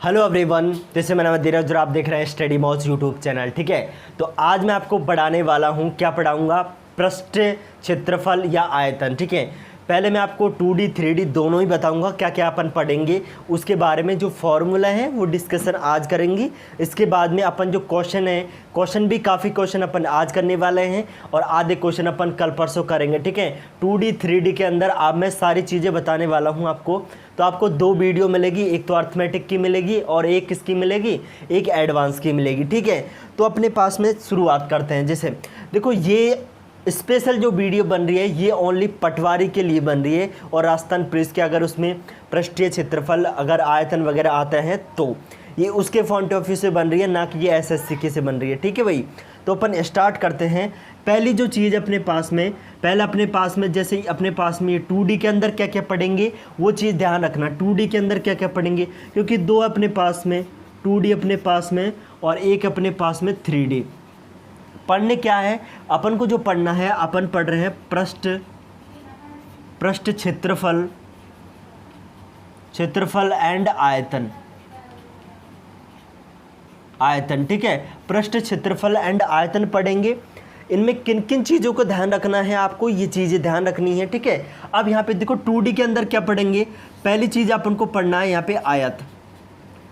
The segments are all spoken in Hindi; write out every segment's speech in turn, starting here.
हेलो एवरीवन, जैसे मेरा नाम धीरज और आप देख रहे हैं स्टडी मॉज यूट्यूब चैनल। ठीक है, तो आज मैं आपको पढ़ाने वाला हूँ, क्या पढ़ाऊँगा, पृष्ठ क्षेत्रफल या आयतन। ठीक है, पहले मैं आपको 2D 3D दोनों ही बताऊंगा क्या क्या अपन पढ़ेंगे, उसके बारे में जो फॉर्मूला है वो डिस्कशन आज करेंगे। इसके बाद में अपन जो क्वेश्चन है, क्वेश्चन भी काफ़ी क्वेश्चन अपन आज करने वाले हैं और आधे क्वेश्चन अपन कल परसों करेंगे। ठीक है, 2D 3D के अंदर अब मैं सारी चीज़ें बताने वाला हूँ आपको। तो आपको दो वीडियो मिलेगी, एक तो अर्थमेटिक की मिलेगी और एक किसकी मिलेगी, एक एडवांस की मिलेगी। ठीक है, तो अपने पास में शुरुआत करते हैं। जैसे देखो, ये स्पेशल जो वीडियो बन रही है ये ओनली पटवारी के लिए बन रही है और राजस्थान पुलिस के अगर उसमें पृष्ठीय क्षेत्रफल अगर आयतन वगैरह आता है तो ये उसके पॉइंट ऑफ व्यू से बन रही है, ना कि ये एसएससी के से बन रही है। ठीक है भाई, तो अपन स्टार्ट करते हैं। पहली जो चीज़ अपने पास में, पहले अपने पास में जैसे अपने पास में ये 2D के अंदर क्या क्या पढ़ेंगे वो चीज़ ध्यान रखना। 2D के अंदर क्या क्या पढ़ेंगे, क्योंकि दो अपने पास में 2D अपने पास में और एक अपने पास में 3D। पढ़ने क्या है अपन को, जो पढ़ना है अपन पढ़ रहे हैं पृष्ठ क्षेत्रफल एंड आयतन। ठीक है, पृष्ठ क्षेत्रफल एंड आयतन पढ़ेंगे। इनमें किन किन चीज़ों को ध्यान रखना है आपको, ये चीज़ें ध्यान रखनी है। ठीक है, अब यहाँ पे देखो 2D के अंदर क्या पढ़ेंगे, पहली चीज़ अपन को पढ़ना है यहाँ पे आयत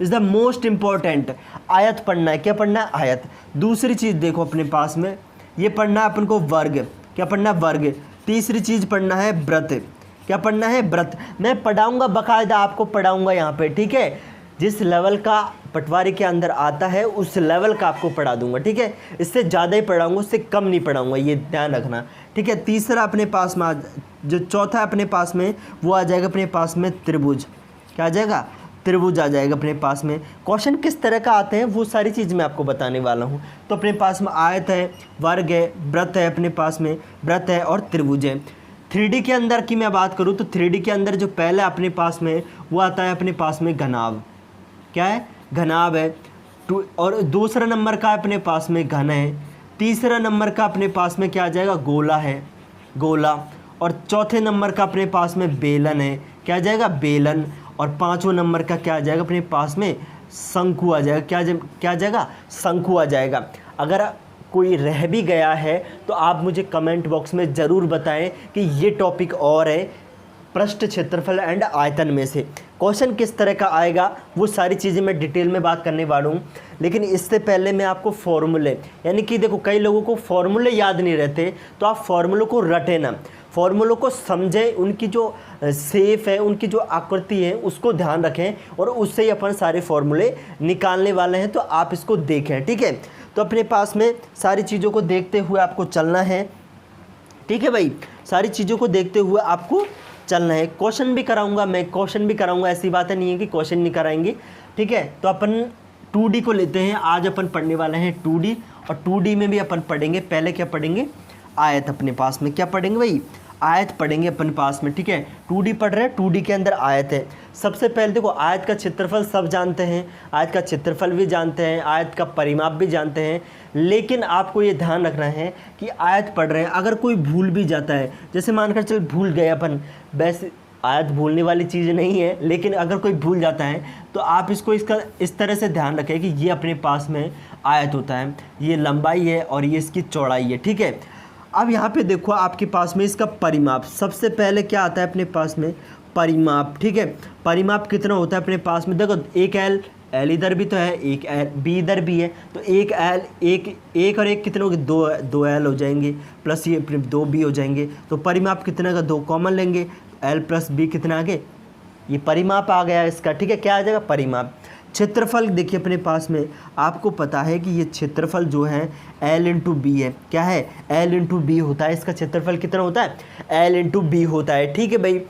इज़ द मोस्ट इम्पॉर्टेंट। आयत पढ़ना है, क्या पढ़ना है, आयत। दूसरी चीज़ देखो अपने पास में ये पढ़ना है अपन को वर्ग, क्या पढ़ना है, वर्ग। तीसरी चीज़ पढ़ना है व्रत, क्या पढ़ना है, व्रत। मैं पढ़ाऊँगा बाकायदा, आपको पढ़ाऊँगा यहाँ पे। ठीक है, जिस लेवल का पटवारी के अंदर आता है उस लेवल का आपको पढ़ा दूंगा। ठीक है, इससे ज़्यादा ही पढ़ाऊँगा, उससे कम नहीं पढ़ाऊँगा, ये ध्यान रखना। ठीक है, तीसरा अपने पास में जो चौथा अपने पास में वो आ जाएगा अपने पास में त्रिभुज। क्या आ जाएगा, त्रिभुज आ जाएगा अपने पास में। क्वेश्चन किस तरह का आते हैं वो सारी चीज़ मैं आपको बताने वाला हूँ। तो अपने पास में आयत है, वर्ग है, व्रत है, अपने पास में व्रत है और त्रिभुज है। 3D के अंदर की मैं बात करूँ तो 3D के अंदर जो पहला अपने पास में वो आता है अपने पास में घनाभ। क्या है, घनाभ है। और दूसरा नंबर का अपने पास में घन है। तीसरा नंबर का अपने पास में क्या आ जाएगा, गोला है, गोला। और चौथे नंबर का अपने पास में बेलन है, क्या आ जाएगा, बेलन। और पाँचवें नंबर का क्या आ जाएगा अपने पास में, शंकु आ जाएगा। क्या आ जाएगा, शंकु आ जाएगा। अगर कोई रह भी गया है तो आप मुझे कमेंट बॉक्स में ज़रूर बताएं कि ये टॉपिक और है पृष्ठ क्षेत्रफल एंड आयतन में से क्वेश्चन किस तरह का आएगा, वो सारी चीज़ें मैं डिटेल में बात करने वाला हूँ। लेकिन इससे पहले मैं आपको फॉर्मूले, यानी कि देखो कई लोगों को फॉर्मूले याद नहीं रहते, तो आप फॉर्मूलों को रटें ना, फॉर्मूलों को समझें, उनकी जो शेप है, उनकी जो आकृति है उसको ध्यान रखें और उससे ही अपन सारे फॉर्मूले निकालने वाले हैं। तो आप इसको देखें। ठीक है, तो अपने पास में सारी चीज़ों को देखते हुए आपको चलना है। ठीक है भाई, सारी चीज़ों को देखते हुए आपको चलना है। क्वेश्चन भी कराऊंगा मैं, क्वेश्चन भी कराऊंगा, ऐसी बात नहीं है कि क्वेश्चन नहीं कराएंगे। ठीक है, तो अपन 2D को लेते हैं। आज अपन पढ़ने वाले हैं 2D, और 2D में भी अपन पढ़ेंगे, पहले क्या पढ़ेंगे, आयत। अपने पास में क्या पढ़ेंगे भाई, आयत पढ़ेंगे अपन पास में। ठीक है, 2D पढ़ रहे हैं, 2D के अंदर आयत है। सबसे पहले देखो, आयत का क्षेत्रफल सब जानते हैं, आयत का क्षेत्रफल भी जानते हैं, आयत का परिमाप भी जानते हैं। लेकिन आपको ये ध्यान रखना है कि आयत पढ़ रहे हैं, अगर कोई भूल भी जाता है, जैसे मानकर चल भूल गए अपन, वैसे आयत भूलने वाली चीज़ नहीं है, लेकिन अगर कोई भूल जाता है तो आप इसको इस तरह से ध्यान रखें कि ये अपने पास में आयत होता है, ये लंबाई है और ये इसकी चौड़ाई है। ठीक है, अब यहाँ पे देखो आपके पास में इसका परिमाप, सबसे पहले क्या आता है अपने पास में, परिमाप। ठीक है, परिमाप कितना होता है अपने पास में, देखो एक एल इधर भी तो है, एक एल बी इधर भी है, तो एक एल, एक और एक कितने हो गए, दो एल हो जाएंगे, प्लस ये 2 बी हो जाएंगे। तो परिमाप कितने का, 2 कॉमन लेंगे, एल प्लस बी कितना आ गए, ये परिमाप आ गया इसका। ठीक है, क्या आ जाएगा, परिमाप। क्षेत्रफल देखिए अपने पास में, आपको पता है कि ये क्षेत्रफल जो है L इंटू बी है। क्या है, L इंटू बी होता है, इसका क्षेत्रफल कितना होता है, L इंटू बी होता है। ठीक है भाई,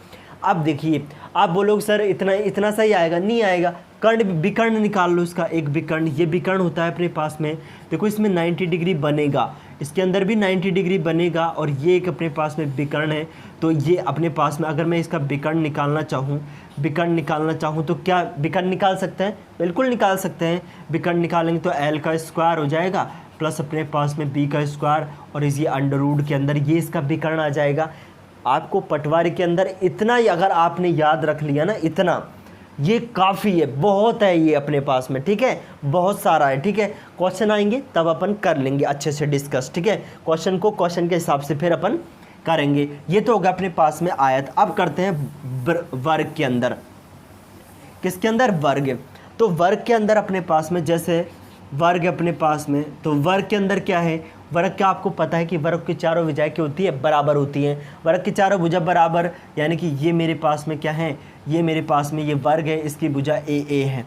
अब देखिए, आप बोलोगे सर इतना सही आएगा, नहीं आएगा। कर्ण विकर्ण निकाल लो इसका, एक विकर्ण, ये विकर्ण होता है अपने पास में। देखो इसमें 90 डिग्री बनेगा, इसके अंदर भी 90 डिग्री बनेगा, और ये एक अपने पास में विकर्ण है। तो ये अपने पास में अगर मैं इसका विकर्ण निकालना चाहूँ तो क्या विकर्ण निकाल सकते हैं, बिल्कुल निकाल सकते हैं। विकर्ण निकालेंगे तो L का स्क्वायर हो जाएगा प्लस अपने पास में B का स्क्वायर, और इस ये अंडर रूट के अंदर ये इसका विकर्ण आ जाएगा। आपको पटवारी के अंदर इतना ही अगर आपने याद रख लिया ना, इतना ये काफ़ी है, बहुत है ये अपने पास में, ठीक है, बहुत सारा है, ठीक है। क्वेश्चन आएंगे तब अपन कर लेंगे अच्छे से डिस्कस, ठीक है। क्वेश्चन को क्वेश्चन के हिसाब से फिर अपन करेंगे। ये तो होगा अपने पास में आयत। अब करते हैं वर्ग के अंदर। किसके अंदर? वर्ग। तो वर्ग के अंदर अपने पास में, जैसे वर्ग अपने पास में, तो वर्ग के अंदर क्या है? वर्ग क्या आपको पता है कि वर्ग की चारों भुजाएं क्या होती है? बराबर होती हैं। वर्ग की चारों भुजा बराबर, यानी कि ये मेरे पास में क्या है? ये मेरे पास में ये वर्ग है, इसकी भुजा ए है,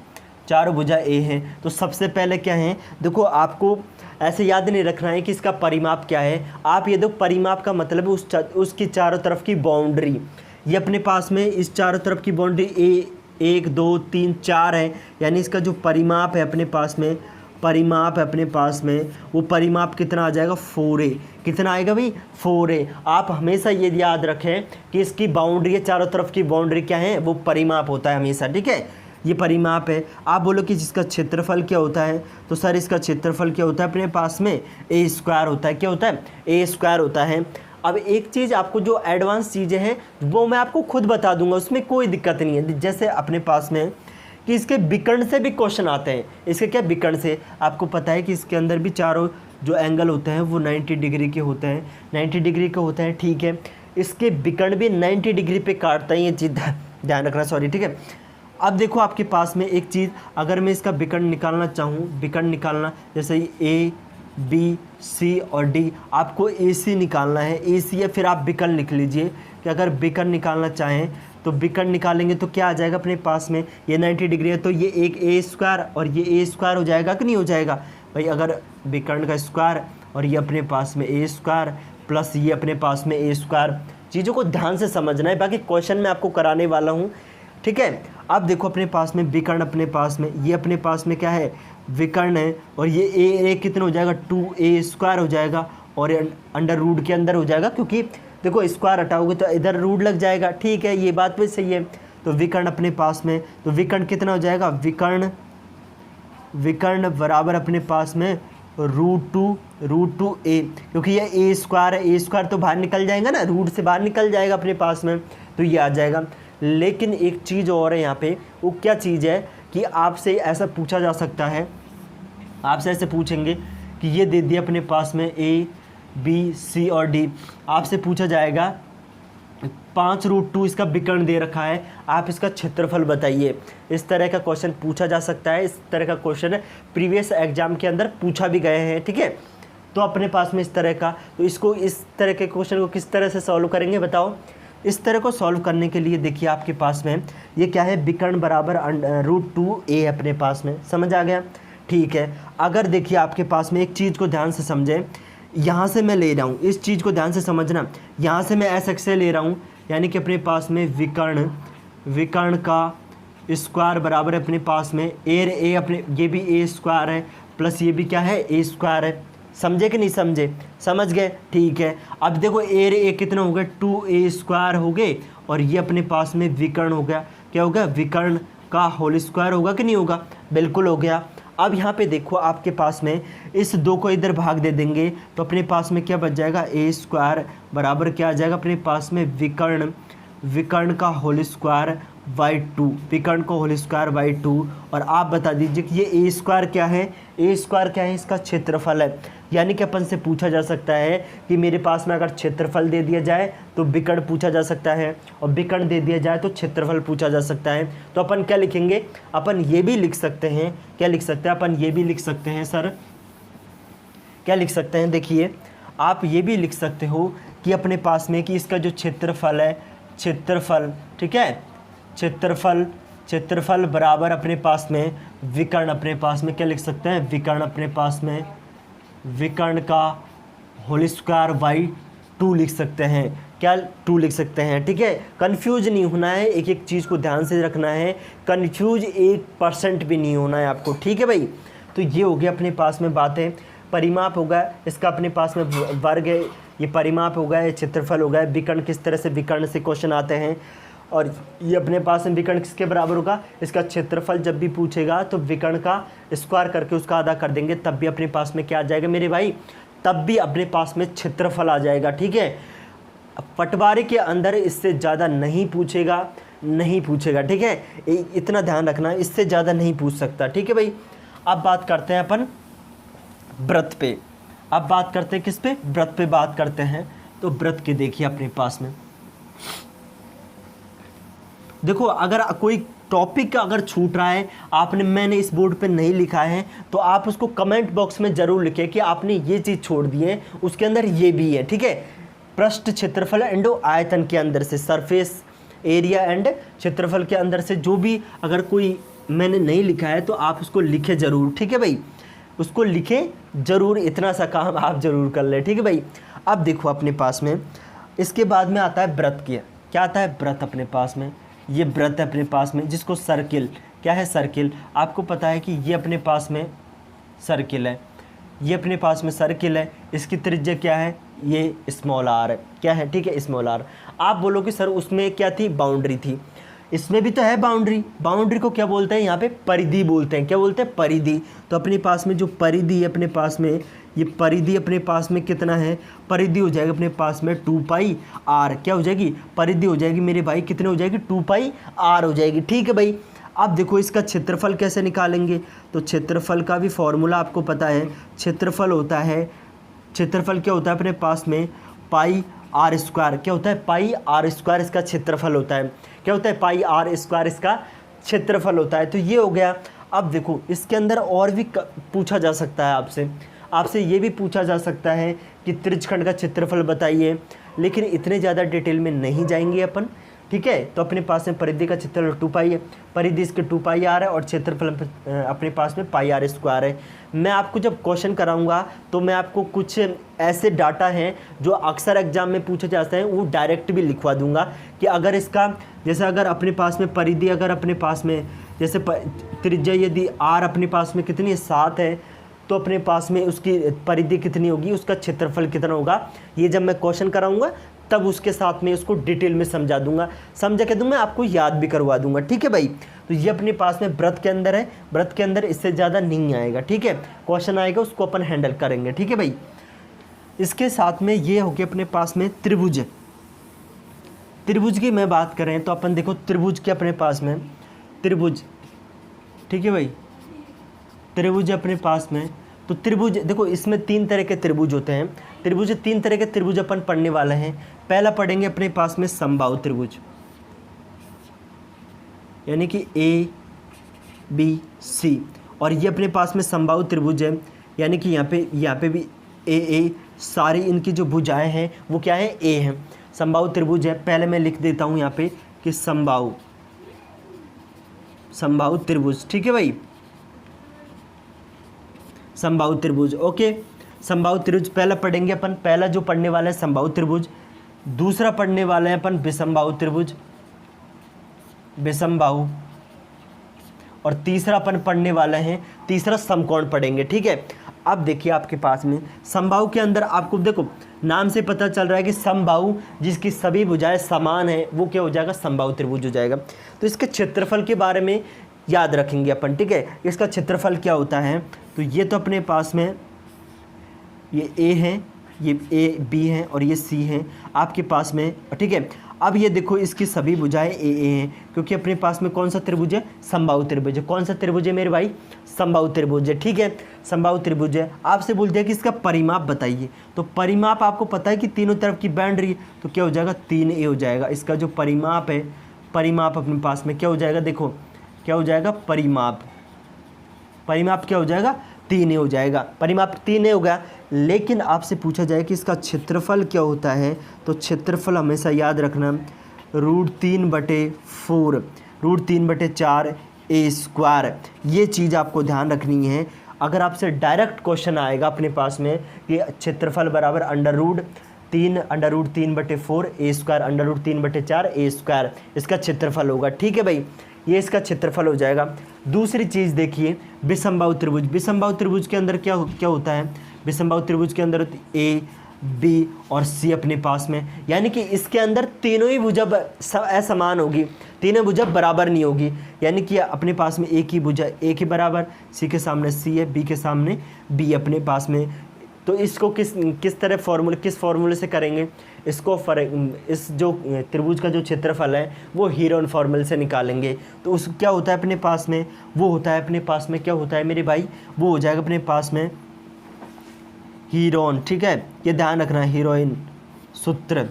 चारों भुजा ए है। तो सबसे पहले क्या है? देखो आपको ऐसे याद नहीं रखना है कि इसका परिमाप क्या है। आप ये देखो, परिमाप का मतलब है उसकी चारों तरफ की बाउंड्री। ये अपने पास में इस चारों तरफ की बाउंड्री ए 1 2 3 4 है, यानी इसका जो परिमाप है अपने पास में, परिमाप है अपने पास में, वो परिमाप कितना आ जाएगा? 4a। कितना आएगा भाई? 4a। आप हमेशा ये याद रखें कि इसकी बाउंड्री है, चारों तरफ की बाउंड्री क्या है? वो परिमाप होता है हमेशा, ठीक है। ये परिमाप है। आप बोलो कि जिसका क्षेत्रफल क्या होता है, तो सर इसका क्षेत्रफल क्या होता है अपने पास में? ए स्क्वायर होता है। क्या होता है? ए स्क्वायर होता है। अब एक चीज़ आपको जो एडवांस चीज़ें हैं वो मैं आपको खुद बता दूंगा, उसमें कोई दिक्कत नहीं है। जैसे अपने पास में कि इसके विकर्ण से भी क्वेश्चन आते हैं। इसके क्या? विकर्ण से। आपको पता है कि इसके अंदर भी चारों जो एंगल होते हैं वो 90 डिग्री के होते हैं, 90 डिग्री के होते हैं, ठीक है। इसके विकर्ण भी 90 डिग्री पे काटता है, ये चीज़ ध्यान रखना, सॉरी, ठीक है। अब देखो आपके पास में एक चीज़, अगर मैं इसका विकर्ण निकालना चाहूँ, विकर्ण निकालना, जैसे ए बी सी और डी, आपको ए सी निकालना है, ए सी है, फिर आप विकर्ण लिख लीजिए कि अगर विकर्ण निकालना चाहें तो विकर्ण निकालेंगे तो क्या आ जाएगा अपने पास में? ये 90 डिग्री है तो ये एक ए स्क्वायर और ये ए स्क्वायर हो जाएगा कि नहीं हो जाएगा भाई? अगर विकर्ण का स्क्वायर और ये अपने पास में ए स्क्वायर प्लस ये अपने पास में ए स्क्वायर, चीज़ों को ध्यान से समझना है, बाकी क्वेश्चन मैं आपको कराने वाला हूँ, ठीक है। अब देखो अपने पास में विकर्ण, अपने पास में ये अपने पास में क्या है? विकर्ण है, और ये ए कितना हो जाएगा? 2a स्क्वायर हो जाएगा, और अंडर रूट के अंदर हो जाएगा, क्योंकि देखो स्क्वायर हटाओगे तो इधर रूट लग जाएगा, ठीक है, ये बात भी सही है। तो विकर्ण अपने पास में, तो विकर्ण कितना हो जाएगा? विकर्ण बराबर अपने पास में √2a, क्योंकि ये ए स्क्वायर है, ए स्क्वायर तो बाहर निकल जाएगा ना, रूट से बाहर निकल जाएगा अपने पास में, तो ये आ जाएगा। लेकिन एक चीज़ और है यहाँ पे, वो क्या चीज़ है कि आपसे ऐसा पूछा जा सकता है, आपसे ऐसे पूछेंगे कि ये दे दिया अपने पास में ए बी सी और डी, आपसे पूछा जाएगा 5√2 इसका विकर्ण दे रखा है, आप इसका क्षेत्रफल बताइए। इस तरह का क्वेश्चन पूछा जा सकता है। इस तरह का क्वेश्चन प्रीवियस एग्जाम के अंदर पूछा भी गए हैं, ठीक है। तो अपने पास में इस तरह का, तो इसको इस तरह के क्वेश्चन को किस तरह से सॉल्व करेंगे बताओ? इस तरह को सॉल्व करने के लिए देखिए आपके पास में ये क्या है? विकर्ण बराबर √2a अपने पास में, समझ आ गया, ठीक है। अगर देखिए आपके पास में एक चीज़ को ध्यान से समझें, यहाँ से मैं ले रहा हूँ, इस चीज़ को ध्यान से समझना, यहाँ से मैं एस एक्स से ले रहा हूँ, यानी कि अपने पास में विकर्ण का स्क्वायर बराबर अपने पास में ए अपने, ये भी ए स्क्वायर है प्लस ये भी क्या है? ए स्क्वायर है। समझे कि नहीं समझे? समझ गए, ठीक है। अब देखो ए कितना हो गया? 2a स्क्वायर हो गए, और ये अपने पास में विकर्ण हो गया। क्या हो गया? विकर्ण का होल स्क्वायर होगा कि नहीं होगा? बिल्कुल हो गया। अब यहाँ पे देखो आपके पास में इस 2 को इधर भाग दे देंगे तो अपने पास में क्या बच जाएगा? ए स्क्वायर बराबर क्या आ जाएगा अपने पास में? विकर्ण का होल स्क्वायर बाई 2, विकर्ण को होल स्क्वायर बाई 2। और आप बता दीजिए कि ये ए स्क्वायर क्या है? ए स्क्वायर क्या है? इसका क्षेत्रफल है। यानी कि अपन से पूछा जा सकता है कि मेरे पास में अगर क्षेत्रफल दे दिया जाए तो विकर्ण पूछा जा सकता है, और विकर्ण दे दिया जाए तो क्षेत्रफल पूछा जा सकता है। तो अपन क्या लिखेंगे? अपन ये भी लिख सकते हैं, क्या लिख सकते हैं? अपन ये भी लिख सकते हैं सर, क्या लिख सकते हैं? देखिए आप ये भी लिख सकते हो कि अपने पास में कि इसका जो क्षेत्रफल है, क्षेत्रफल, ठीक है, क्षेत्रफल बराबर अपने पास में विकर्ण, अपने पास में क्या लिख सकते हैं? विकर्ण अपने पास में विकर्ण का होल स्क्वायर बाई 2 लिख सकते हैं। क्या 2 लिख सकते हैं, ठीक है। कंफ्यूज नहीं होना है, एक एक चीज़ को ध्यान से रखना है, कंफ्यूज 1% भी नहीं होना है आपको, ठीक है भाई। तो ये हो गया अपने पास में बातें। परिमाप होगा इसका, अपने पास में वर्ग है, ये परिमाप होगा, ये क्षेत्रफल होगा। विकर्ण किस तरह से विकर्ण से क्वेश्चन आते हैं, और ये अपने पास में विकर्ण किसके बराबर होगा? इसका क्षेत्रफल जब भी पूछेगा तो विकर्ण का स्क्वायर करके उसका आधा कर देंगे, तब भी अपने पास में क्या आ जाएगा मेरे भाई? तब भी अपने पास में क्षेत्रफल आ जाएगा, ठीक है। पटवारी के अंदर इससे ज़्यादा नहीं पूछेगा, नहीं पूछेगा, ठीक है, इतना ध्यान रखना, इससे ज़्यादा नहीं पूछ सकता, ठीक है भाई। अब बात करते हैं अपन व्रत पे। अब बात करते हैं किस पे, व्रत पे बात करते हैं। तो व्रत के देखिए अपने पास में देखो, अगर कोई टॉपिक अगर छूट रहा है, आपने मैंने इस बोर्ड पे नहीं लिखा है, तो आप उसको कमेंट बॉक्स में ज़रूर लिखें कि आपने ये चीज़ छोड़ दी है, उसके अंदर ये भी है, ठीक है। पृष्ठ क्षेत्रफल एंड आयतन के अंदर से, सरफेस एरिया एंड क्षेत्रफल के अंदर से जो भी अगर कोई मैंने नहीं लिखा है तो आप उसको लिखें ज़रूर, ठीक है भाई, उसको लिखें ज़रूर, इतना सा काम आप ज़रूर कर लें, ठीक है भाई। अब देखो अपने पास में इसके बाद में आता है व्रत की, क्या आता है व्रत अपने पास में, ये व्रत है अपने पास में, जिसको सर्किल, क्या है सर्किल, आपको पता है कि ये अपने पास में सर्किल है, ये अपने पास में सर्किल है, इसकी त्रिज्या क्या है, ये स्मॉल आर है, क्या है, ठीक है, स्मॉल आर। आप बोलोगे सर उसमें क्या थी, बाउंड्री थी, इसमें भी तो है बाउंड्री, बाउंड्री को क्या बोलते हैं यहाँ पे, परिधि बोलते हैं, क्या बोलते हैं, परिधि। तो अपने पास में जो परिधि है अपने पास में, ये परिधि अपने पास में कितना है, परिधि हो जाएगा अपने पास में 2 पाई आर, क्या हो जाएगी, परिधि हो जाएगी मेरे भाई, कितने हो जाएगी, 2 पाई आर हो जाएगी, ठीक है भाई। अब देखो इसका क्षेत्रफल कैसे निकालेंगे, तो क्षेत्रफल का भी फॉर्मूला आपको पता है, क्षेत्रफल होता है, क्षेत्रफल क्या होता है अपने पास में, पाई आर स्क्वायर, क्या होता है, पाई आर स्क्वायर इसका क्षेत्रफल होता है, क्या होता है, पाई आर स्क्वायर इसका क्षेत्रफल होता है। तो ये हो गया। अब देखो इसके अंदर और भी पूछा जा सकता है आपसे ये भी पूछा जा सकता है कि त्रिज्यखंड का क्षेत्रफल बताइए, लेकिन इतने ज़्यादा डिटेल में नहीं जाएंगे अपन, ठीक है। तो अपने पास में परिधि का क्षेत्रफल 2 पाई है, परिधि इसके 2 पाई आर है, और क्षेत्रफल अपने पास में पाई आर स्क्वायर है। मैं आपको जब क्वेश्चन कराऊंगा तो मैं आपको कुछ ऐसे डाटा हैं जो अक्सर एग्जाम में पूछे जाते हैं, वो डायरेक्ट भी लिखवा दूंगा कि अगर इसका, जैसे अगर अपने पास में परिधि, अगर अपने पास में जैसे त्रिज्या यदि आर अपने पास में कितनी है, 7 है, तो अपने पास में उसकी परिधि कितनी होगी, उसका क्षेत्रफल कितना होगा, ये जब मैं क्वेश्चन कराऊंगा तब उसके साथ में उसको डिटेल में समझा दूंगा, समझा के दूंगा, आपको याद भी करवा दूंगा, ठीक है भाई। तो ये अपने पास में व्रत के अंदर है, व्रत के अंदर इससे ज़्यादा नहीं आएगा, ठीक है, क्वेश्चन आएगा उसको अपन हैंडल करेंगे, ठीक है भाई। इसके साथ में ये हो गया अपने पास में त्रिभुज। त्रिभुज की मैं बात करें तो अपन देखो त्रिभुज के अपने पास में त्रिभुज, ठीक है भाई, त्रिभुज अपने पास में, तो त्रिभुज देखो इसमें 3 तरह के त्रिभुज होते हैं, त्रिभुज 3 तरह के त्रिभुज अपन पढ़ने वाले हैं। पहला पढ़ेंगे अपने पास में समबाहु त्रिभुज, यानी कि ए बी सी, और ये अपने पास में समबाहु त्रिभुज है, यानी कि यहाँ पे भी ए सारी इनकी जो भुजाएं हैं वो क्या है, ए हैं, समबाहु त्रिभुज है। पहले मैं लिख देता हूँ यहाँ पे कि समबाहु त्रिभुज, ठीक है भाई, समबाहु त्रिभुज, ओके। समबाहु त्रिभुज पहला पढ़ेंगे अपन, पहला जो पढ़ने वाला है समबाहु त्रिभुज, दूसरा पढ़ने वाला है अपन विषमबाहु त्रिभुज, विषमबाहु, और तीसरा अपन पढ़ने वाला है, तीसरा समकोण पढ़ेंगे, ठीक है। अब देखिए आपके पास में समबाहु के अंदर आपको देखो नाम से पता चल रहा है कि समबाहु जिसकी सभी भुजाएं समान है वो क्या हो जाएगा, समबाहु त्रिभुज हो जाएगा। तो इसके क्षेत्रफल के बारे में याद रखेंगे अपन, ठीक है, इसका क्षेत्रफल क्या होता है। तो ये तो अपने पास में ये ए है, ये ए बी है और ये सी है आपके पास में, ठीक है। अब ये देखो इसकी सभी भुजाएं ए हैं, क्योंकि अपने पास में कौन सा त्रिभुज है, समबाहु त्रिभुज है। कौन सा त्रिभुज है मेरे भाई, समबाहु त्रिभुज है, ठीक है, समबाहु त्रिभुज है। आपसे बोल दिया कि इसका परिमाप बताइए, तो परिमाप आपको पता है कि तीनों तरफ की बाउंड्री, तो क्या हो जाएगा, 3a हो जाएगा। इसका जो परिमाप है, परिमाप अपने पास में क्या हो जाएगा, देखो क्या हो जाएगा, परिमाप क्या हो जाएगा, 3a हो जाएगा, परिमाप 3a हो गया। लेकिन आपसे पूछा जाए कि इसका क्षेत्रफल क्या होता है, तो क्षेत्रफल हमेशा याद रखना √3/4, √3/4 a स्क्वायर, ये चीज़ आपको ध्यान रखनी है। अगर आपसे डायरेक्ट क्वेश्चन आएगा अपने पास में कि क्षेत्रफल बराबर √3/4 a स्क्वायर, √3/4 a स्क्वायर इसका क्षेत्रफल होगा, ठीक है भाई, ये इसका क्षेत्रफल हो जाएगा। दूसरी चीज़ देखिए विषमबाहु त्रिभुज, विषमबाहु त्रिभुज के अंदर क्या होता है, विषमबाहु त्रिभुज के अंदर ए बी और सी अपने पास में, यानी कि इसके अंदर तीनों ही भुजा असमान होगी, तीनों भुजा बराबर नहीं होगी, यानी कि अपने पास में एक ही भुजा ए के बराबर, सी के सामने सी है, बी के सामने बी अपने पास में, तो इसको किस फार्मूले से करेंगे इसको, इस जो त्रिभुज का जो क्षेत्रफल है वो हीरोन फार्मूले से निकालेंगे। तो उस क्या होता है अपने पास में, वो होता है अपने पास में क्या होता है मेरे भाई, वो हो जाएगा अपने पास में हीरोन, ठीक है, ये ध्यान रखना है, हीरोइन सूत्र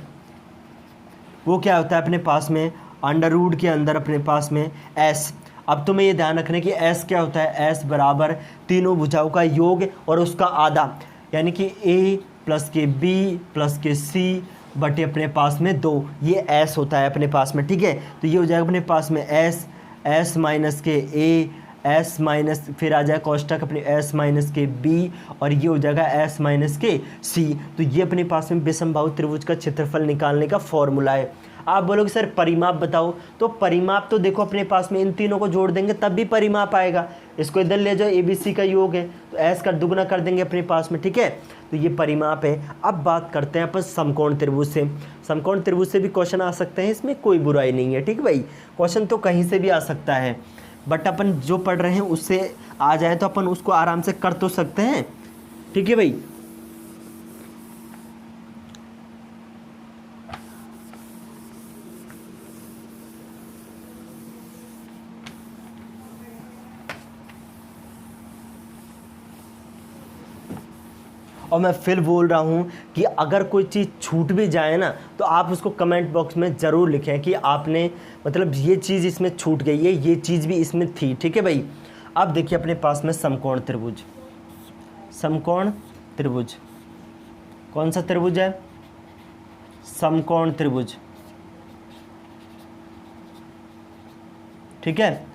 वो क्या होता है अपने पास में अंडर रूट के अंदर अपने पास में एस। अब तुम्हें ये ध्यान रखना है कि एस क्या होता है, एस बराबर तीनों भुजाओं का योग और उसका आधा, यानी कि ए प्लस के बी प्लस के सी बटे अपने पास में 2, ये एस होता है अपने पास में, ठीक है। तो ये हो जाएगा अपने पास में एस, एस माइनस के ए, एस माइनस फिर आ जाएगा कोष्टक अपने एस माइनस के बी और ये हो जाएगा एस माइनस के सी। तो ये अपने पास में विषमबाहु त्रिभुज का क्षेत्रफल निकालने का फॉर्मूला है। आप बोलोगे सर परिमाप बताओ, तो परिमाप तो देखो अपने पास में इन तीनों को जोड़ देंगे तब भी परिमाप आएगा। इसको इधर ले जाओ, ABC का योग है तो एस का दुगना कर देंगे अपने पास में, ठीक है। तो ये परिमाप है। अब बात करते हैं अपन समकोण त्रिभुज से। समकोण त्रिभुज से भी क्वेश्चन आ सकते हैं, इसमें कोई बुराई नहीं है, ठीक भाई। क्वेश्चन तो कहीं से भी आ सकता है, बट अपन जो पढ़ रहे हैं उससे आ जाए तो अपन उसको आराम से कर तो सकते हैं, ठीक है भाई। और मैं फिर बोल रहा हूँ कि अगर कोई चीज़ छूट भी जाए ना तो आप उसको कमेंट बॉक्स में ज़रूर लिखें कि आपने मतलब ये चीज़ इसमें छूट गई है, ये चीज़ भी इसमें थी, ठीक है भाई। अब देखिए अपने पास में समकोण त्रिभुज, समकोण त्रिभुज कौन सा त्रिभुज है, समकोण त्रिभुज, ठीक है।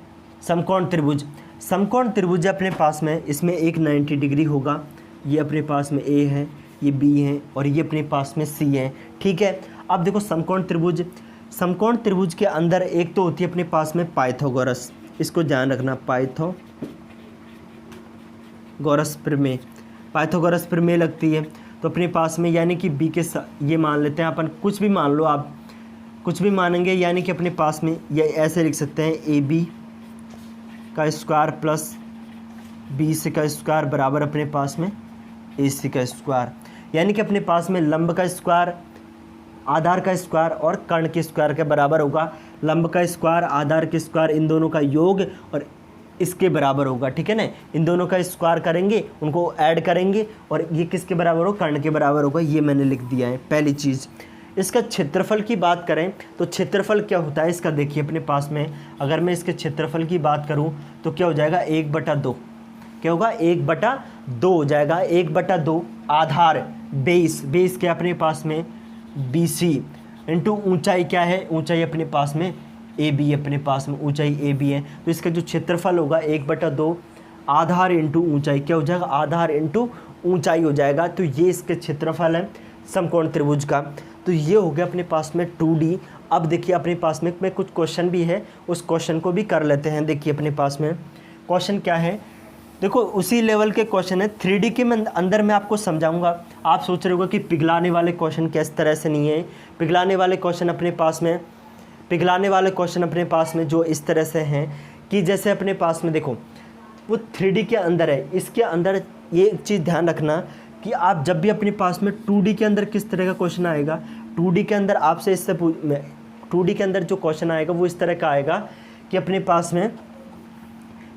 समकोण त्रिभुज, समकोण त्रिभुज अपने पास में, इसमें एक 90 डिग्री होगा, ये अपने पास में ए है, ये बी है और ये अपने पास में सी है, ठीक है। अब देखो समकोण त्रिभुज, समकोण त्रिभुज के अंदर एक तो होती है अपने पास में पाइथागोरस, इसको ध्यान रखना, पाइथागोरस प्रमेय, पाइथागोरस प्रमेय लगती है। तो अपने पास में यानी कि बी के ये मान लेते हैं अपन, कुछ भी मान लो आप, कुछ भी मानेंगे, यानी कि अपने पास में ये ऐसे लिख सकते हैं ए बी का स्क्वायर प्लस बी सी का स्क्वायर बराबर अपने पास में ए सी का स्क्वायर, यानी कि अपने पास में लंब का स्क्वायर, आधार का स्क्वायर और कर्ण के स्क्वायर के बराबर होगा। लंब का स्क्वायर, आधार के स्क्वायर, इन दोनों का योग और इसके बराबर होगा, ठीक है ना। इन दोनों का स्क्वायर करेंगे, उनको ऐड करेंगे और ये किसके बराबर हो, कर्ण के बराबर होगा, ये मैंने लिख दिया है पहली चीज़। इसका क्षेत्रफल की बात करें तो क्षेत्रफल क्या होता है इसका, देखिए अपने पास में अगर मैं इसके क्षेत्रफल की बात करूँ तो क्या हो जाएगा, 1/2, क्या होगा, 1/2 हो जाएगा, 1/2 आधार बेस, बेस क्या अपने पास में BC इंटू ऊंचाई क्या है, ऊंचाई अपने पास में AB, अपने पास में ऊंचाई AB है। तो इसका जो क्षेत्रफल होगा 1/2 आधार इंटू ऊंचाई, क्या हो जाएगा, आधार इंटू ऊंचाई हो जाएगा। तो ये इसके क्षेत्रफल है समकोण त्रिभुज का। तो ये हो गया अपने पास में 2D। अब देखिए अपने पास में कुछ क्वेश्चन भी है, उस क्वेश्चन को भी कर लेते हैं। देखिए अपने पास में क्वेश्चन क्या है, देखो उसी लेवल के क्वेश्चन है, 3D के अंदर मैं आपको समझाऊंगा। आप सोच रहे होगा कि पिघलाने वाले क्वेश्चन किस तरह से नहीं है। पिघलाने वाले क्वेश्चन अपने पास में, पिघलाने वाले क्वेश्चन अपने पास में जो इस तरह से हैं कि जैसे अपने पास में देखो वो 3D के अंदर है, इसके अंदर ये एक चीज़ ध्यान रखना कि आप जब भी अपने पास में 2D के अंदर किस तरह का क्वेश्चन आएगा, 2D के अंदर आपसे इससे 2D के अंदर जो क्वेश्चन आएगा वो इस तरह का आएगा कि अपने पास में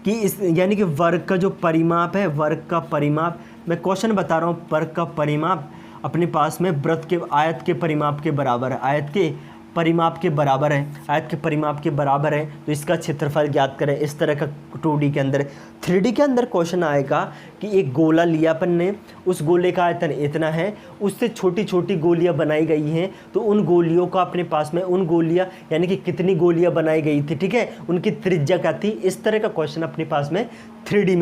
कि इस यानी कि वर्ग का जो परिमाप है, वर्ग का परिमाप, मैं क्वेश्चन बता रहा हूँ, वर्ग का परिमाप अपने पास में वृत्त के आयत के परिमाप के बराबर है, आयत के परिमाप के बराबर है, आयत के परिमाप के बराबर है। तो इसका क्षेत्रफल ज्ञात करें, इस तरह का 2D के अंदर। 3D के अंदर क्वेश्चन आएगा कि एक गोला लिया अपन ने, उस गोले का आयतन इतना है, उससे छोटी छोटी गोलियां बनाई गई हैं, तो उन गोलियों का अपने पास में, उन गोलियां यानी कि कितनी गोलियां बनाई गई थी, ठीक है, उनकी त्रिज्या क्या थी, इस तरह का क्वेश्चन अपने पास में 3D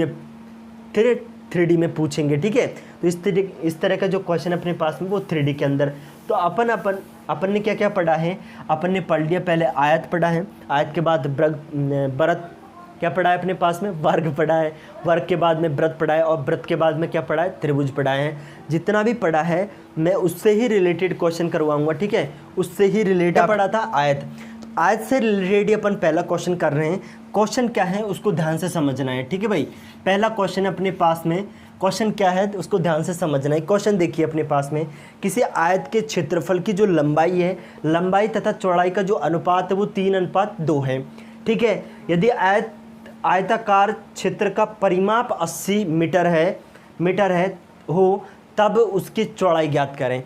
में पूछेंगे, ठीक है। तो इस तरह का जो क्वेश्चन अपने पास में वो 3D के अंदर। तो अपन ने क्या क्या पढ़ा है, अपन ने पढ़ लिया, पहले आयत पढ़ा है, आयत के बाद वृत्त क्या पढ़ा है अपने पास में, वर्ग पढ़ा है, वर्ग के बाद में वृत्त पढ़ा है और वृत्त के बाद में क्या पढ़ा है, त्रिभुज पढ़ा है। जितना भी पढ़ा है मैं उससे ही रिलेटेड क्वेश्चन करवाऊंगा, ठीक है, उससे ही रिलेटेड पढ़ा था आयत। आयत से रिलेटेड अपन पहला क्वेश्चन कर रहे हैं। क्वेश्चन क्या है उसको ध्यान से समझना है, ठीक है भाई। पहला क्वेश्चन अपने पास में, क्वेश्चन क्या है उसको ध्यान से समझना है। क्वेश्चन देखिए अपने पास में, किसी आयत के क्षेत्रफल की जो लंबाई है, लंबाई तथा चौड़ाई का जो अनुपात है वो 3:2 है, ठीक है। यदि आयताकार क्षेत्र का परिमाप 80 मीटर है हो, तब उसकी चौड़ाई ज्ञात करें।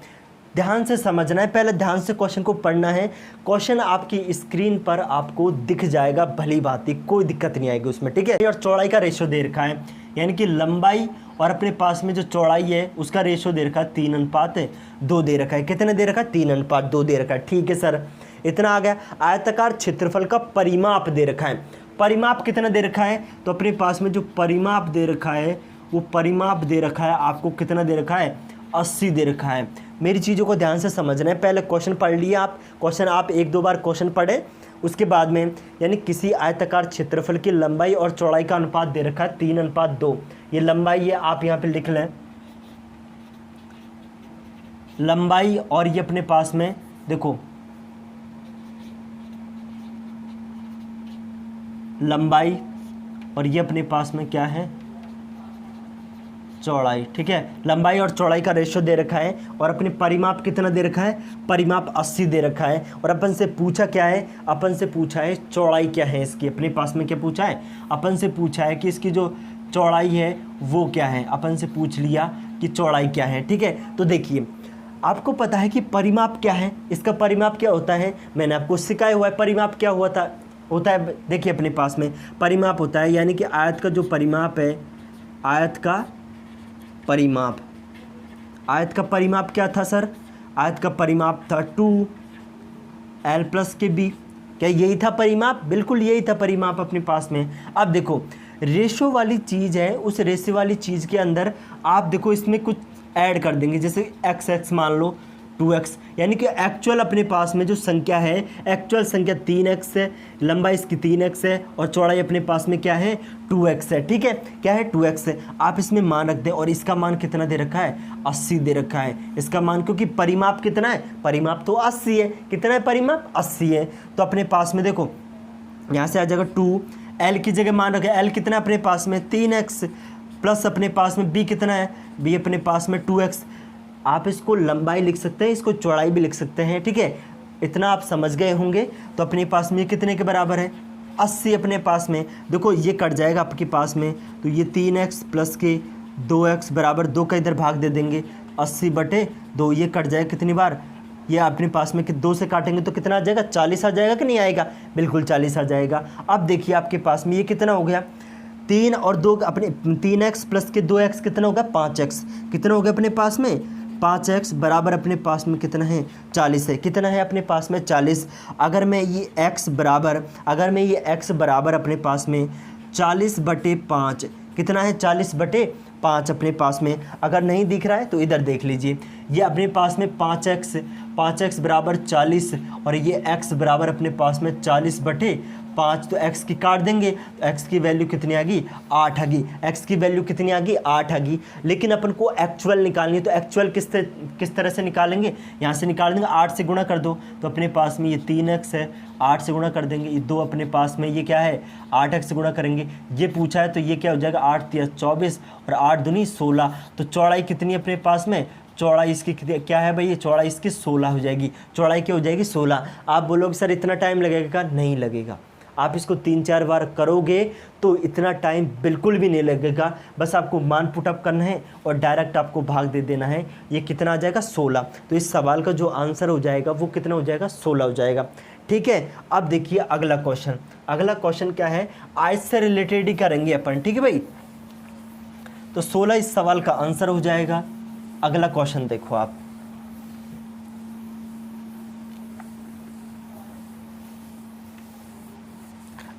ध्यान से समझना है, पहले ध्यान से क्वेश्चन को पढ़ना है। क्वेश्चन आपकी स्क्रीन पर आपको दिख जाएगा, भली बात, कोई दिक्कत नहीं आएगी उसमें, ठीक है। और चौड़ाई का रेशो दे रखा है, यानी कि लंबाई और अपने पास में जो चौड़ाई है उसका रेशो दे रखा है 3:2 दे रखा है। कितने दे रखा है? 3:2 दे रखा है, ठीक है सर, इतना आ गया। आयताकार क्षेत्रफल का परिमाप दे रखा है, परिमाप कितना दे रखा है? तो अपने पास में जो परिमाप दे रखा है वो परिमाप दे रखा है आपको, कितना दे रखा है? 80 दे रखा है। मेरी चीज़ों को ध्यान से समझना है। पहले क्वेश्चन पढ़ लिया आप, क्वेश्चन आप 1-2 बार क्वेश्चन पढ़े, उसके बाद में यानी किसी आयताकार क्षेत्रफल की लंबाई और चौड़ाई का अनुपात दे रखा है 3:2। ये लंबाई है, आप यहाँ पे लिख लें लंबाई, और ये अपने पास में देखो लंबाई, और ये अपने पास में क्या है? चौड़ाई, ठीक है। लंबाई और चौड़ाई का रेशियो दे रखा है, और अपने परिमाप कितना दे रखा है? परिमाप 80 दे रखा है। और अपन से पूछा क्या है? अपन से पूछा है चौड़ाई क्या है इसकी। अपने पास में क्या पूछा है? अपन से पूछा है कि इसकी जो चौड़ाई है वो क्या है। अपन से पूछ लिया कि चौड़ाई क्या है, ठीक है। तो देखिए आपको पता है कि परिमाप क्या है, इसका परिमाप क्या होता है, मैंने आपको सिखाया हुआ है। परिमाप क्या होता है, देखिए अपने पास में परिमाप होता है, यानी कि आयत का जो परिमाप है, आयत का परिमाप क्या था सर? आयत का परिमाप था 2l+b। क्या यही था परिमाप? बिल्कुल यही था परिमाप अपने पास में। अब देखो रेशो वाली चीज़ है, उस रेशो वाली चीज़ के अंदर आप देखो इसमें कुछ ऐड कर देंगे, जैसे x मान लो 2x, यानी कि एक्चुअल अपने पास में जो संख्या है, एक्चुअल संख्या 3x है, लंबाई इसकी 3x है, और चौड़ाई अपने पास में क्या है? 2x है, ठीक है। क्या है? 2x है। आप इसमें मान रख दें, और इसका मान कितना दे रखा है? 80 दे रखा है इसका मान, क्योंकि परिमाप कितना है? परिमाप तो 80 है। कितना है परिमाप? 80 है। तो अपने पास में देखो यहाँ से आ जाएगा 2l की जगह मान रखें, l कितना अपने पास में? 3x, प्लस अपने पास में b कितना है? b अपने पास में 2x। आप इसको लंबाई लिख सकते हैं, इसको चौड़ाई भी लिख सकते हैं, ठीक है। इतना आप समझ गए होंगे। तो अपने पास में कितने के बराबर है? 80 अपने पास में। देखो ये कट जाएगा आपके पास में, तो ये 3x प्लस के 2x बराबर 2 का इधर भाग दे देंगे, 80/2। ये कट जाएगा कितनी बार? ये अपने पास में कि 2 से काटेंगे तो कितना आ जाएगा? 40 आ जाएगा कि नहीं आएगा? बिल्कुल 40 आ जाएगा। अब देखिए आपके पास में ये कितना हो गया? 3 और 2 अपने 3x प्लस के 2x कितना होगा? 5x। कितना हो गया अपने पास में? 5x बराबर अपने पास में कितना है? 40 है। कितना है अपने पास में? 40। अगर मैं ये x बराबर अपने पास में 40/5, कितना है? 40/5 अपने पास में। अगर नहीं दिख रहा है तो इधर देख लीजिए, ये अपने पास में 5x बराबर 40, और ये x बराबर अपने पास में 40/5। तो x की काट देंगे तो x की वैल्यू कितनी आ गई? 8 आ गई। x की वैल्यू कितनी आ गई? 8 आ गई। लेकिन अपन को एक्चुअल निकालनी है, तो एक्चुअल किस तरह से निकालेंगे? यहाँ से निकाल देंगे, 8 से गुणा कर दो, तो अपने पास में ये 3x है, 8 से गुणा कर देंगे, ये 2 अपने पास में ये क्या है? 8x से गुणा करेंगे। ये पूछा है तो ये क्या हो जाएगा? 8×3 = 24 और 8×2 = 16। तो चौड़ाई कितनी अपने पास में? चौड़ाई इसकी क्या है भाई? ये चौड़ाई इसकी 16 हो जाएगी। चौड़ाई क्या हो जाएगी? 16। आप बोलोगे सर इतना टाइम लगेगा? नहीं लगेगा। आप इसको 3-4 बार करोगे तो इतना टाइम बिल्कुल भी नहीं लगेगा। बस आपको मान पुटअप करना है और डायरेक्ट आपको भाग दे देना है। ये कितना आ जाएगा? 16। तो इस सवाल का जो आंसर हो जाएगा वो कितना हो जाएगा? 16 हो जाएगा, ठीक है। अब देखिए अगला क्वेश्चन। अगला क्वेश्चन क्या है? आयत से रिलेटेड ही करेंगे अपन, ठीक है भाई। तो 16 इस सवाल का आंसर हो जाएगा। अगला क्वेश्चन देखो आप,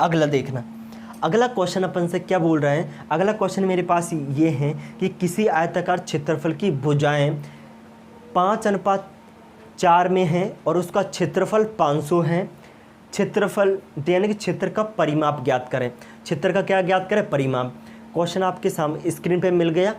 अगला देखना। अगला क्वेश्चन अपन से क्या बोल रहा है? अगला क्वेश्चन मेरे पास ये है कि किसी आयताकार क्षेत्रफल की भुजाएं 5:4 में है और उसका क्षेत्रफल 500 है। क्षेत्रफल यानी कि क्षेत्र का परिमाप ज्ञात करें। क्षेत्र का क्या ज्ञात करें? परिमाप। क्वेश्चन आपके सामने स्क्रीन पे मिल गया,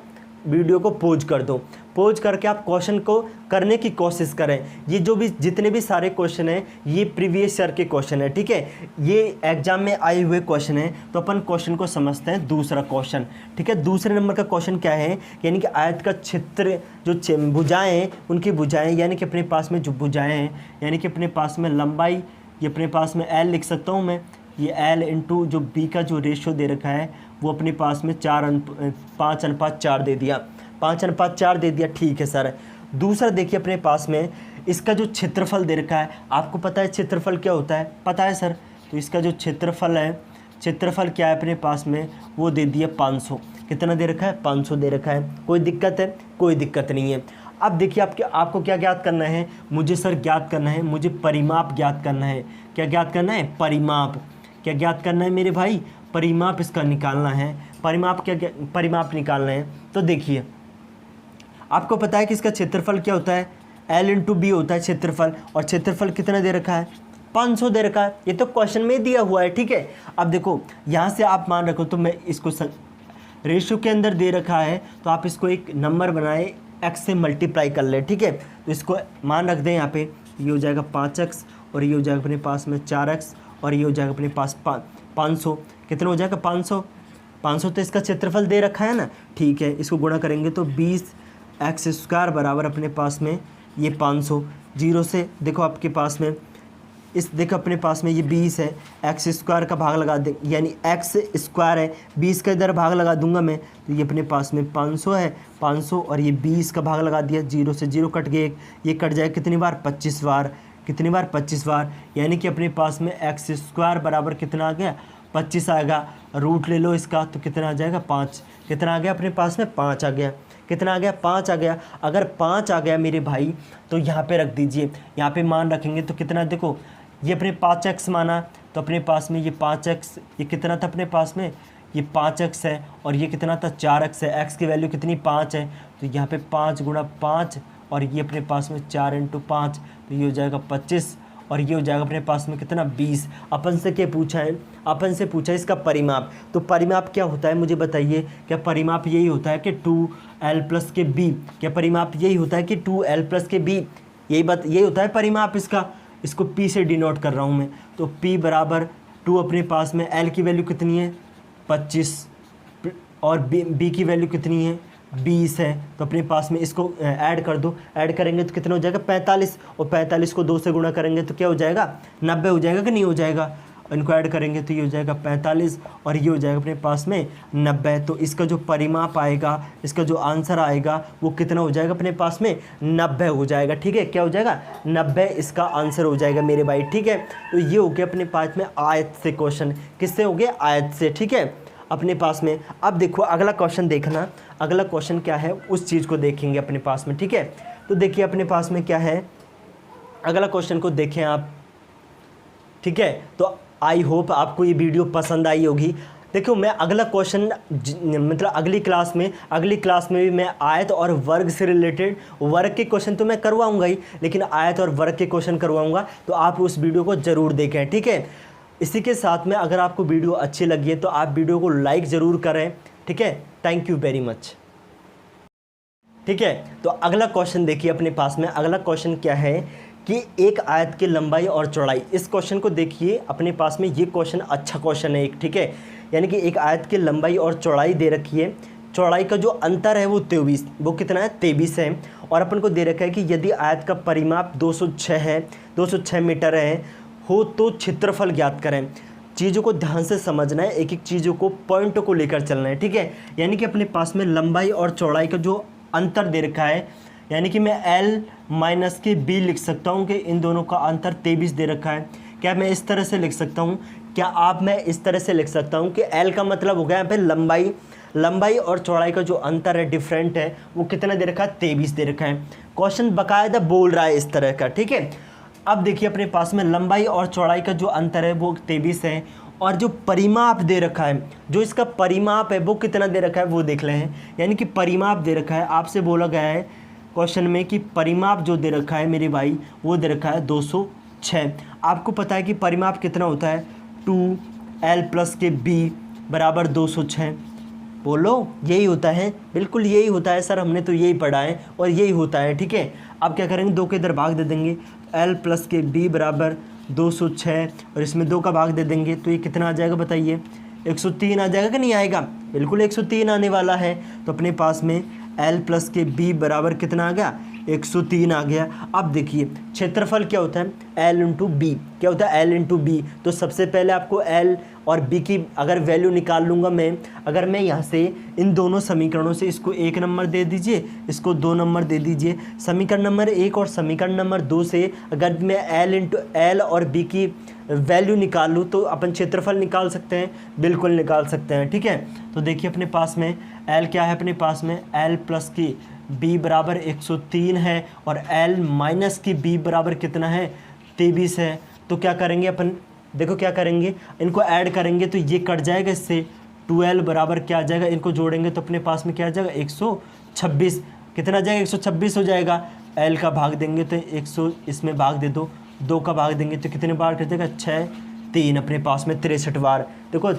वीडियो को पॉज कर दो। पॉज करके आप क्वेश्चन को करने की कोशिश करें। ये जो भी जितने भी सारे क्वेश्चन हैं ये प्रीवियस ईयर के क्वेश्चन है, ठीक है, ये एग्जाम में आए हुए क्वेश्चन है। तो अपन क्वेश्चन को समझते हैं। दूसरा क्वेश्चन, ठीक है, दूसरे नंबर का क्वेश्चन क्या है, यानी कि आयत का क्षेत्र जो भुजाएं हैं उनकी भुजाएं, यानी कि अपने पास में जो भुजाएं हैं, यानी कि अपने पास में लंबाई, ये अपने पास में L लिख सकता हूँ मैं, ये L इंटू जो B का जो रेशियो दे रखा है वो अपने पास में 5:4 दे दिया, 5:4 दे दिया, ठीक है सर। दूसरा देखिए अपने पास में इसका जो क्षेत्रफल दे रखा है, आपको पता है क्षेत्रफल क्या होता है, पता है सर। तो इसका जो क्षेत्रफल है, क्षेत्रफल क्या है अपने पास में, वो दे दिया 500। कितना दे रखा है, 500 दे रखा है। कोई दिक्कत है, कोई दिक्कत नहीं है। अब देखिए आपको क्या ज्ञात करना है, मुझे सर ज्ञात करना है, मुझे परिमाप ज्ञात करना है। क्या ज्ञात करना है, परिमाप। क्या ज्ञात करना है मेरे भाई, परिमाप इसका निकालना है। परिमाप क्या परिमाप निकालना है। तो देखिए आपको पता है कि इसका क्षेत्रफल क्या होता है, L इंटू बी होता है क्षेत्रफल, और क्षेत्रफल कितना दे रखा है, 500 दे रखा है। ये तो क्वेश्चन में दिया हुआ है, ठीक है। अब देखो यहाँ से आप मान रखो, तो मैं इसको रेशियो के अंदर दे रखा है, तो आप इसको एक नंबर बनाए, x से मल्टीप्लाई कर ले, ठीक है। तो इसको मान रख दें यहाँ पे, ये हो जाएगा 5x और ये हो जाएगा अपने पास में 4x और ये हो जाएगा अपने पास 500। कितना हो जाएगा, 500 तो इसका क्षेत्रफल दे रखा है ना, ठीक है। इसको गुणा करेंगे तो 20x² बराबर अपने पास में ये 500, 0 से देखो आपके पास में देखो अपने पास में ये 20 है, x² का भाग लगा दे, यानी x² है, 20 का इधर भाग लगा दूंगा मैं, तो ये अपने पास में 500 है, 500 और ये 20 का भाग लगा दिया, 0 से 0 कट गए, ये कट जाए कितनी बार, 25 बार। कितनी बार, 25 बार। यानी कि अपने पास में x² बराबर कितना आ गया, 25 आएगा। रूट ले लो इसका, तो कितना आ जाएगा, 5। कितना आ गया अपने पास में, 5 आ गया। कितना आ गया, 5 आ गया। अगर 5 आ गया मेरे भाई तो यहाँ पे रख दीजिए, यहाँ पे मान रखेंगे तो कितना, देखो ये अपने 5x माना, तो अपने पास में ये 5x, ये कितना था अपने पास में, ये 5x है, और ये कितना था, 4x है। x की वैल्यू कितनी, 5 है, तो यहाँ पे 5 गुणा 5 और ये अपने पास में 4 इंटू 5, तो ये हो जाएगा 25 और ये हो जाएगा अपने पास में कितना, 20। अपन से क्या पूछा है, अपन से पूछा है इसका परिमाप। तो परिमाप क्या होता है मुझे बताइए, क्या परिमाप यही होता है कि 2l प्लस के b, क्या परिमाप यही होता है कि 2l प्लस के b, यही होता है परिमाप इसका। इसको p से डिनोट कर रहा हूँ मैं, तो p बराबर 2 अपने पास में, l की वैल्यू कितनी है, 25 और b की वैल्यू कितनी है, 20 है। तो अपने पास में इसको ऐड कर दो, ऐड करेंगे तो कितना हो जाएगा, 45, और 45 को 2 से गुणा करेंगे तो क्या हो जाएगा, 90 हो जाएगा कि नहीं हो जाएगा। इनको ऐड करेंगे तो ये हो जाएगा 45 और ये हो जाएगा अपने पास में 90। तो इसका जो परिमाप आएगा, इसका जो आंसर आएगा वो कितना हो जाएगा अपने पास में, 90 हो जाएगा, ठीक है। क्या हो जाएगा, 90 इसका आंसर हो जाएगा मेरे भाई, ठीक है। तो ये हो गया अपने पास में आयत से क्वेश्चन, किससे हो गया, आयत से, ठीक है अपने पास में। अब देखो अगला क्वेश्चन देखना, अगला क्वेश्चन क्या है उस चीज़ को देखेंगे अपने पास में, ठीक है। तो देखिए अपने पास में क्या है, अगला क्वेश्चन को देखें आप, ठीक है। तो आई होप आपको ये वीडियो पसंद आई होगी। देखो मैं अगला क्वेश्चन मतलब अगली क्लास में भी मैं आयत और वर्ग से रिलेटेड वर्ग के क्वेश्चन तो मैं करवाऊंगा ही, लेकिन आयत और वर्ग के क्वेश्चन करवाऊंगा, तो आप उस वीडियो को ज़रूर देखें, ठीक है। इसी के साथ में अगर आपको वीडियो अच्छी लगी है तो आप वीडियो को लाइक ज़रूर करें, ठीक है। थैंक यू वेरी मच, ठीक है। तो अगला क्वेश्चन देखिए अपने पास में, अगला क्वेश्चन क्या है कि एक आयत की लंबाई और चौड़ाई। इस क्वेश्चन को देखिए अपने पास में, ये क्वेश्चन अच्छा क्वेश्चन है एक, ठीक है। यानी कि एक आयत की लंबाई और चौड़ाई दे रखी है, चौड़ाई का जो अंतर है वो 23, वो कितना है, 23 है। और अपन को दे रखा है कि यदि आयत का परिमाप 206 है, 206 मीटर है हो तो क्षेत्रफल ज्ञात करें। चीज़ों को ध्यान से समझना है, एक एक चीज़ों को, पॉइंटों को लेकर चलना है, ठीक है। यानी कि अपने पास में लंबाई और चौड़ाई का जो अंतर दे रखा है, यानी कि मैं L माइनस के B लिख सकता हूँ कि इन दोनों का अंतर 23 दे रखा है। क्या मैं इस तरह से लिख सकता हूँ, मैं इस तरह से लिख सकता हूँ कि L का मतलब हो गया यहाँ पे लंबाई और चौड़ाई का जो अंतर है, डिफरेंट है, वो कितना दे रखा है, 23 दे रखा है। क्वेश्चन बाकायदा बोल रहा है इस तरह का, ठीक है। अब देखिए अपने पास में लंबाई और चौड़ाई का जो अंतर है वो 23 है, और जो परिमाप दे रखा है, जो इसका परिमाप है वो कितना दे रखा है वो देख रहे हैं। यानी कि परिमाप दे रखा है, आपसे बोला गया है क्वेश्चन में कि परिमाप जो दे रखा है मेरे भाई वो दे रखा है 206। आपको पता है कि परिमाप कितना होता है, 2l प्लस के b बराबर 206, बोलो, यही होता है, बिल्कुल यही होता है सर, हमने तो यही पढ़ा है और यही होता है, ठीक है। अब क्या करेंगे, 2 के इधर भाग दे देंगे, l प्लस के b बराबर 206 और इसमें 2 का भाग दे देंगे तो ये कितना आ जाएगा बताइए, 103 आ जाएगा कि नहीं आएगा, बिल्कुल 103 आने वाला है। तो अपने पास में l प्लस के b बराबर कितना आ गया, 103 आ गया। अब देखिए क्षेत्रफल क्या होता है, l इंटू बी, क्या होता है l इंटू बी। तो सबसे पहले आपको l और b की अगर वैल्यू निकाल लूँगा मैं, अगर मैं यहाँ से इन दोनों समीकरणों से इसको 1 नंबर दे दीजिए, इसको 2 नंबर दे दीजिए, समीकरण नंबर 1 और समीकरण नंबर 2 से अगर मैं l इंटू l और b की वैल्यू निकाल लूँ तो अपन क्षेत्रफल निकाल सकते हैं, बिल्कुल निकाल सकते हैं, ठीक है। तो देखिए अपने पास में l क्या है, अपने पास में l प्लस की b बराबर 103 है और l माइनस की b बराबर कितना है, 23 है। तो क्या करेंगे अपन, देखो क्या करेंगे, इनको ऐड करेंगे तो ये कट जाएगा इससे, 12 बराबर क्या आ जाएगा, इनको जोड़ेंगे तो अपने पास में क्या आ जाएगा, 126, कितना आ जाएगा, 126 हो जाएगा। l का भाग देंगे तो 100, इसमें भाग दे दो, 2 का भाग देंगे तो कितने बार कर देगा, 6, 3 अपने पास में 63 बार। देखो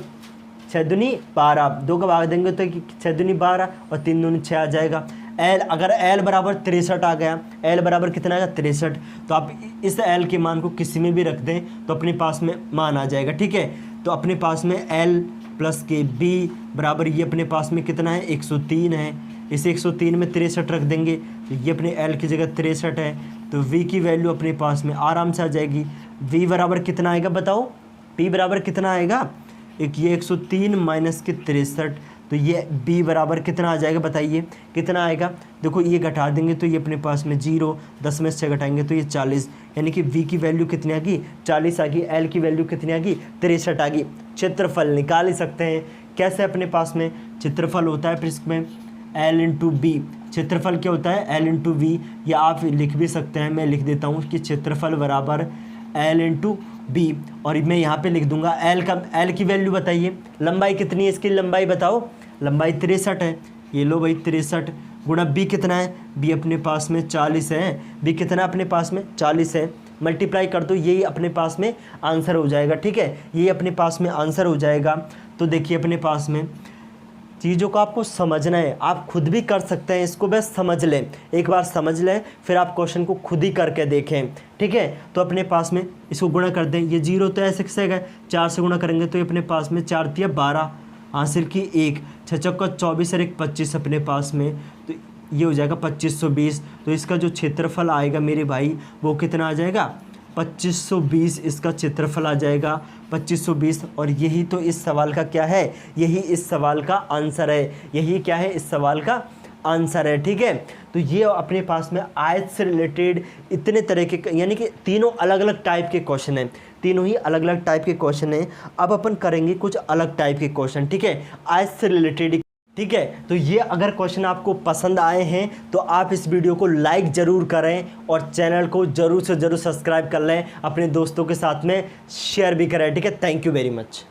6 दूनी 12, 2 का भाग देंगे तो 6 दूनी 12 और 3 दूनी 6 आ जाएगा। l, अगर l बराबर 63 आ गया, l बराबर कितना आएगा, 63, तो आप इस l के मान को किसी में भी रख दें तो अपने पास में मान आ जाएगा, ठीक है। तो अपने पास में l प्लस के b बराबर ये अपने पास में कितना है, 103 है। इस 103 में 63 रख देंगे तो ये अपने l की जगह 63 है। तो v की वैल्यू अपने पास में आराम से आ जाएगी, v बराबर कितना आएगा बताओ, p बराबर कितना आएगा, एक ये 103 माइनस के 63, तो ये b बराबर कितना आ जाएगा बताइए, कितना आएगा। देखो ये घटा देंगे तो ये अपने पास में 0, 10 में से 6 घटाएंगे तो ये 40, यानी कि v की वैल्यू कितनी आ गई, 40 आ गई, l की वैल्यू कितनी आ गई, 63 आ गई। क्षेत्रफल निकाल ही सकते हैं, कैसे, अपने पास में क्षेत्रफल होता है फिर इसमें l इंटू बी, क्षेत्रफल क्या होता है, l इंटू वी, या आप लिख भी सकते हैं, मैं लिख देता हूँ कि क्षेत्रफल बराबर l इंटू बी, और मैं यहाँ पे लिख दूंगा l की वैल्यू बताइए, लंबाई कितनी है, इसकी लंबाई बताओ, लंबाई 63 है, ये लो भाई 63 गुणा b कितना है, b अपने पास में 40 है, b कितना अपने पास में 40 है, मल्टीप्लाई कर दो, यही अपने पास में आंसर हो जाएगा, ठीक है, ये अपने पास में आंसर हो जाएगा। तो देखिए अपने पास में चीज़ों को आपको समझना है, आप खुद भी कर सकते हैं, इसको बस समझ लें, एक बार समझ लें फिर आप क्वेश्चन को खुद ही करके देखें, ठीक है। तो अपने पास में इसको गुणा कर दें, ये 0 तो ऐसे कैसे गए, 4 से गुणा करेंगे तो ये अपने पास में 4 तिया 12, हासिल की 1, 6 चौका 24 और 1 25 अपने पास में, तो ये हो जाएगा 2520। तो इसका जो क्षेत्रफल आएगा मेरे भाई वो कितना आ जाएगा, 2520 इसका क्षेत्रफल आ जाएगा, 2520। और यही तो इस सवाल का क्या है, यही इस सवाल का आंसर है, यही क्या है, इस सवाल का आंसर है, ठीक है। तो ये अपने पास में आयत से रिलेटेड इतने तरह के, यानी कि तीनों अलग अलग टाइप के क्वेश्चन हैं, तीनों ही अलग अलग टाइप के क्वेश्चन हैं। अब अपन करेंगे कुछ अलग टाइप के क्वेश्चन, ठीक है, आयत से रिलेटेड, ठीक है। तो ये अगर क्वेश्चन आपको पसंद आए हैं तो आप इस वीडियो को लाइक ज़रूर करें और चैनल को ज़रूर से ज़रूर सब्सक्राइब कर लें, अपने दोस्तों के साथ में शेयर भी करें, ठीक है। Thank you very much.